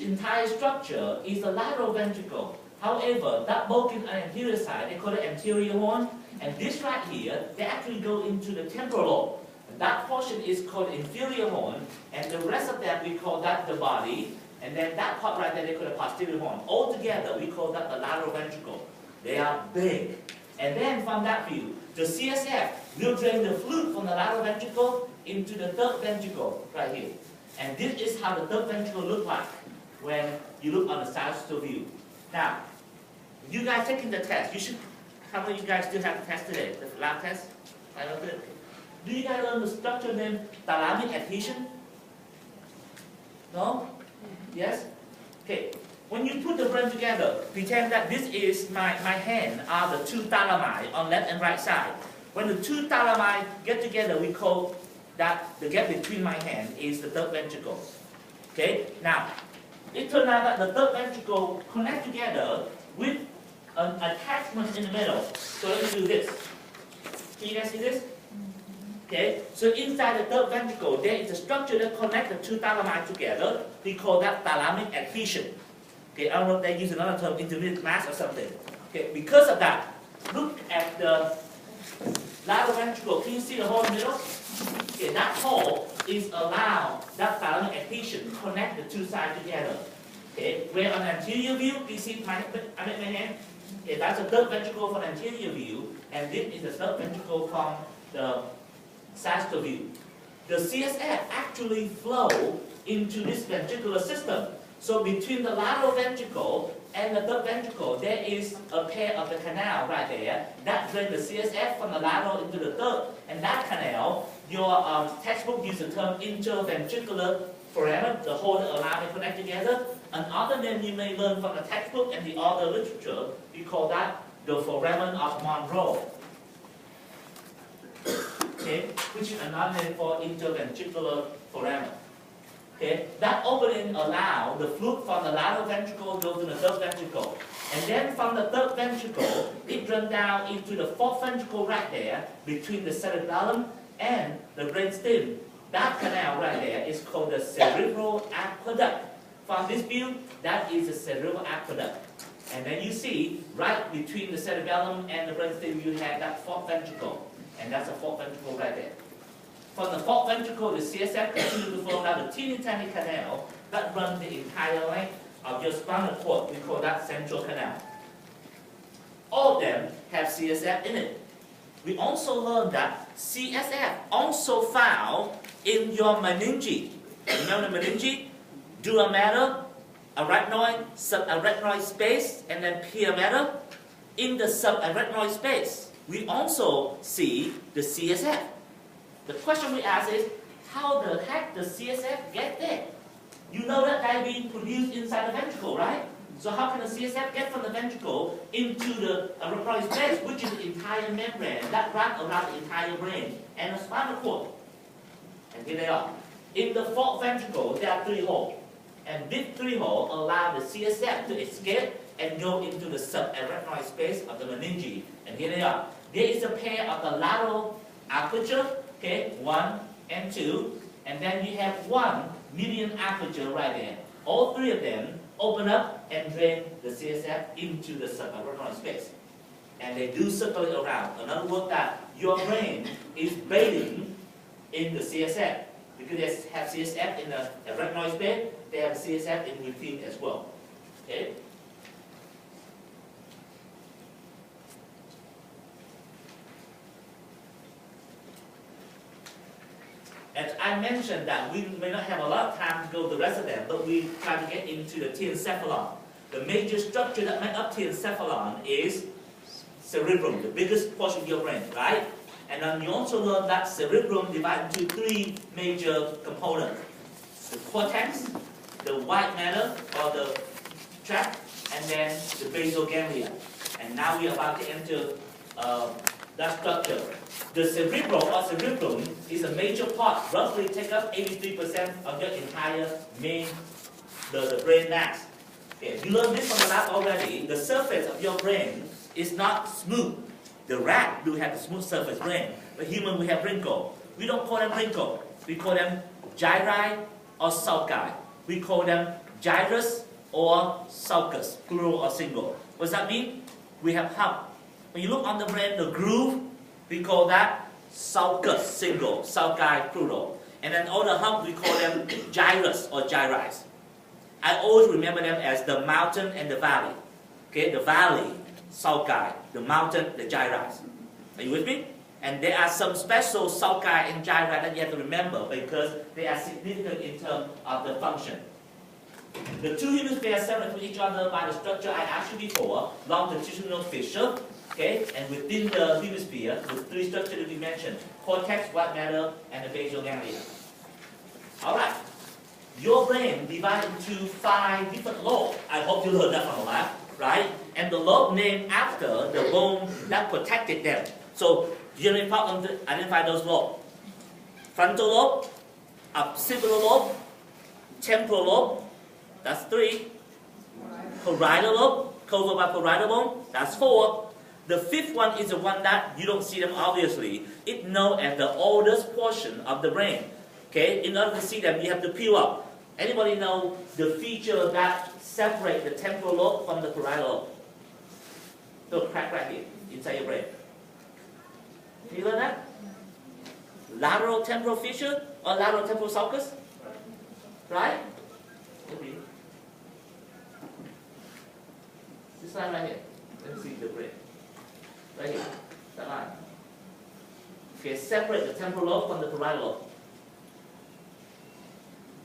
entire structure is the lateral ventricle. However, that bulk on the anterior side, they call it anterior horn, and this right here, they actually go into the temporal lobe. And that portion is called inferior horn, and the rest of that, we call that the body, and then that part right there, they call the posterior horn. All together, we call that the lateral ventricle. They are big. And then from that view, the CSF will drain the fluid from the lateral ventricle into the third ventricle right here. And this is how the third ventricle looks like when you look on the sagittal view. Now, you guys taking the test. You should. How many of you guys still have the test today? The lab test? I don't know. Do you guys learn the structure named thalamic adhesion? No? Yes? Okay. When you put the brain together, pretend that this is my hand are the two thalami on left and right side. When the two thalami get together, we call that the gap between my hand is the third ventricle. Okay? Now, it turns out that the third ventricle connect together with an attachment in the middle. So let me do this. Can you guys see this? Okay, so inside the third ventricle, there is a structure that connects the two thalami together. We call that thalamic adhesion. Okay, I don't know if they use another term, intermediate mass or something. Okay, because of that, look at the lateral ventricle. Can you see the hole in the middle? Okay, that hole is allow that thalamic adhesion to connect the two sides together. Okay, where on the anterior view, you see my hand? Okay, that's the third ventricle from the anterior view, and this is the third ventricle from the sagittal view. The CSF actually flow into this ventricular system. So between the lateral ventricle and the third ventricle, there is a pair of the canal right there that drains the CSF from the lateral into the third. And that canal, your textbook uses the term interventricular foramen, the hole that allows them to connect together. Another name you may learn from the textbook and the other literature, we call that the foramen of Monro. Okay, which is another name for interventricular foramen. Okay, that opening allows the fluid from the lateral ventricle go to the third ventricle. And then from the third ventricle, it runs down into the fourth ventricle right there, between the cerebellum and the brainstem. That canal right there is called the cerebral aqueduct. From this view, that is the cerebral aqueduct. And then you see, right between the cerebellum and the brainstem, you have that fourth ventricle. And that's the fourth ventricle right there. From the fourth ventricle, the CSF continues to flow down the teeny tiny canal that runs the entire length of your spinal cord. We call that central canal. All of them have CSF in it. We also learned that CSF also found in your meninge. Remember the meninge? Dura mater, arachnoid, subarachnoid space, and then pia mater. In the subarachnoid space, we also see the CSF. The question we ask is, how the heck does CSF get there? You know that they're being produced inside the ventricle, right? So how can the CSF get from the ventricle into the arachnoid space, which is the entire membrane that wraps around the entire brain and the spinal cord? And here they are. In the fourth ventricle, there are three holes. And these three holes allow the CSF to escape and go into the subarachnoid space of the meninge. And here they are. There is a pair of the lateral aperture, okay, 1 and 2, and then you have one median aperture right there. All three of them open up and drain the CSF into the subarachnoid space. And they do circulate around. In other words, that your brain is bathing in the CSF. Because they have CSF in the arachnoid space, they have CSF in within as well. Okay? As I mentioned that we may not have a lot of time to go the rest of them, but we try to get into the telencephalon. The major structure that makes up telencephalon is cerebrum, the biggest portion of your brain, right? And then you also learn that cerebrum divides into three major components. The cortex, the white matter or the tract, and then the basal ganglia. And now we are about to enter that structure. The cerebrum is a major part, roughly take up 83% of your entire the brain mass. Okay, you learned this from the lab already. The surface of your brain is not smooth. The rat do have a smooth surface brain, but human we have wrinkle. We don't call them wrinkle. We call them gyri or sulci. We call them gyrus or sulcus, plural or single. What does that mean? We have hump. When you look on the brain, the groove, we call that sulcus, single, sulci, plural. And then all the hump, we call them gyrus or gyri. I always remember them as the mountain and the valley. Okay, the valley, sulci, the mountain, the gyri. Are you with me? And there are some special sulci and gyri that you have to remember because they are significant in terms of the function. The two hemispheres separate from each other by the structure I asked you before, longitudinal fissure, okay, and within the hemisphere, the three structures that we mentioned, cortex, white matter, and the basal ganglia. Alright, your brain divided into 5 different lobes. I hope you learned that from the lab, right? And the lobe named after the bone that protected them. So, generally identify those lobes. Frontal lobe, occipital lobe, temporal lobe, that's 3. Parietal lobe, covered by parietal bone, that's 4. The 5th one is the one that you don't see them obviously. It's known as the oldest portion of the brain. Okay, in order to see them, you have to peel up. Anybody know the feature that separates the temporal lobe from the parietal lobe? Little crack right here, inside your brain. Can you learn that? Lateral temporal fissure or lateral temporal sulcus? Right? This line right here. Let me see the brain. Right here. That line. Okay, separate the temporal lobe from the parietal lobe.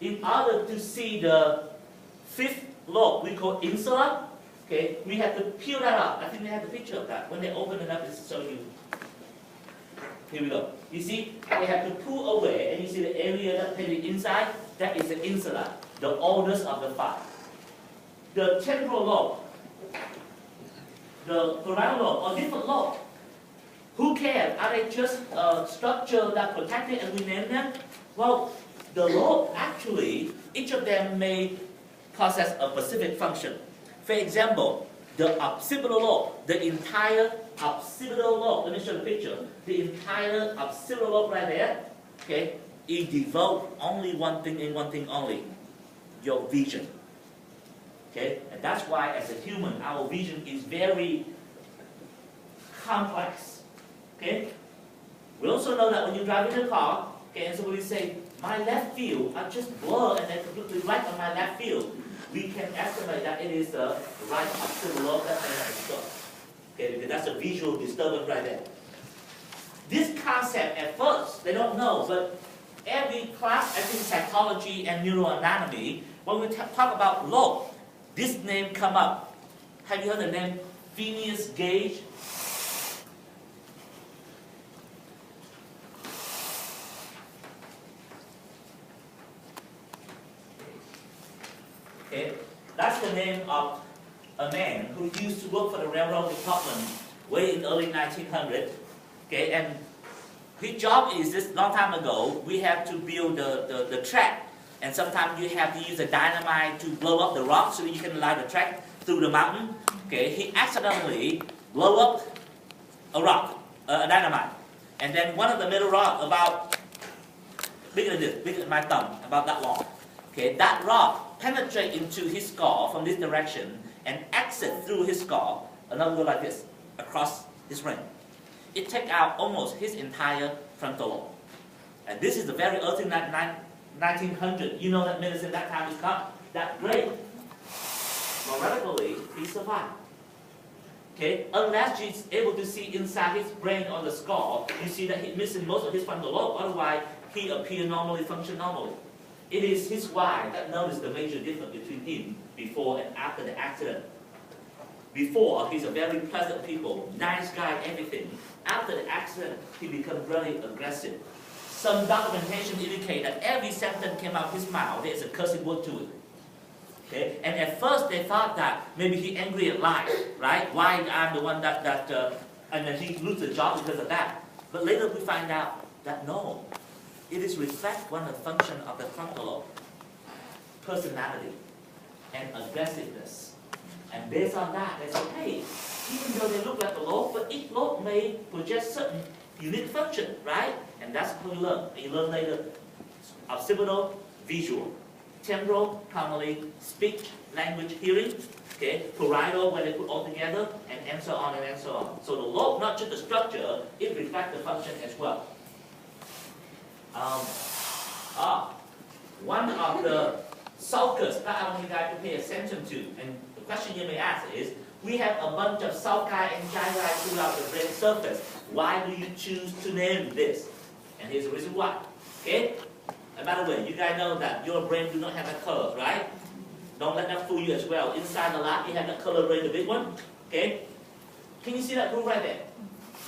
In order to see the 5th lobe, we call insula. Okay, we have to peel that up. I think they have the picture of that. When they open it up, it's show you. Here we go. You see, they have to pull away, and you see the area that's inside. That is the insula, the oldest of the 5. The temporal lobe, the parietal lobe, or different lobe. Who cares? Are they just a structure that protect it and we name them? Well, the lobe actually, each of them may possess a specific function. For example, the occipital lobe, the entire occipital lobe, let me show the picture. The entire occipital lobe right there, okay, it devotes only one thing and one thing only, your vision. Okay, and that's why as a human, our vision is very complex. Okay, we also know that when you drive in a car, okay, and somebody say, my left field, I just blur and then completely right on my left field. We can estimate that it is the right occipital lobe that has disturbed. Okay, because that's a visual disturbance right there. This concept at first, they don't know, but every class, I think psychology and neuroanatomy, when we talk about lobe, this name come up. Have you heard the name Phineas Gage? Okay, that's the name of a man who used to work for the railroad department way in the early 1900s. Okay, and his job is this long time ago, we have to build the track. And sometimes you have to use a dynamite to blow up the rock so that you can light the track through the mountain. Okay, he accidentally blew up a rock, a dynamite. And then one of the middle rock about bigger than this, bigger than my thumb, about that long. Okay, that rock penetrates into his skull from this direction and exits through his skull, another go like this, across his brain. It takes out almost his entire frontal lobe. And this is the very early 1900. You know that medicine that time is not that great. Miraculously, he survived. Okay, unless he's able to see inside his brain or the skull, you see that he's missing most of his frontal lobe. Otherwise, he appears normally, function normally. It is his wife that noticed the major difference between him before and after the accident. Before, he's a very pleasant people, nice guy, everything. After the accident, he becomes very aggressive. Some documentation indicate that every sentence came out of his mouth, there's a cursing word to it. Okay? And at first they thought that maybe he angry at life, right? Why I'm the one that and then he loses the job because of that. But later we find out that no, it is reflect one of the function of the frontal lobe, personality and aggressiveness. And based on that, they say, hey, even though they look like a lobe, but each lobe may possess certain unique function, right? And that's how you learn. And you learn later occipital, visual. temporal, primarily speech, language, hearing. Okay, parietal when they put all together, and so on and so on. So the lobe, not just the structure, it reflects the function as well. One of the sulcus that I want you guys to pay attention to, and the question you may ask is, we have a bunch of sulci and gyri throughout the brain surface. Why do you choose to name this? And here's the reason why. Okay? And by the way, you guys know that your brain do not have a color, right? Don't let that fool you as well. Inside the lab, you have that color brain, the big one. Okay? Can you see that groove right there?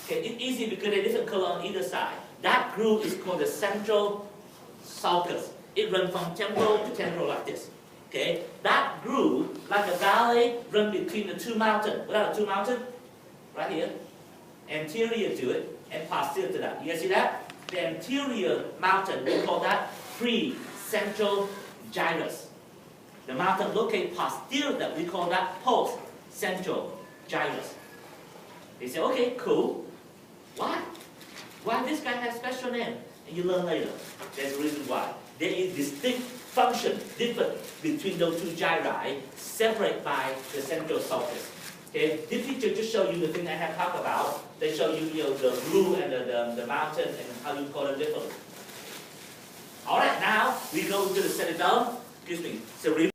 Okay, it's easy because there's different color on either side. That groove is called the central sulcus. It runs from temporal to temporal like this. Okay? That groove, like a valley, runs between the two mountains. What are the two mountains? Right here. Anterior to it and posterior to that. You guys see that? The anterior mountain, we call that pre-central gyrus. The mountain located posterior that we call that post-central gyrus. They say, okay, cool. Why? Why this guy has special name? And you learn later. There's a reason why. There is distinct function different between those two gyri, separated by the central sulcus. Okay, this picture just show you the thing I have talked about. They show you, the blue and the mountain and how you call it differently. All right, now we go to the cerebellum. Excuse me, cerebellum.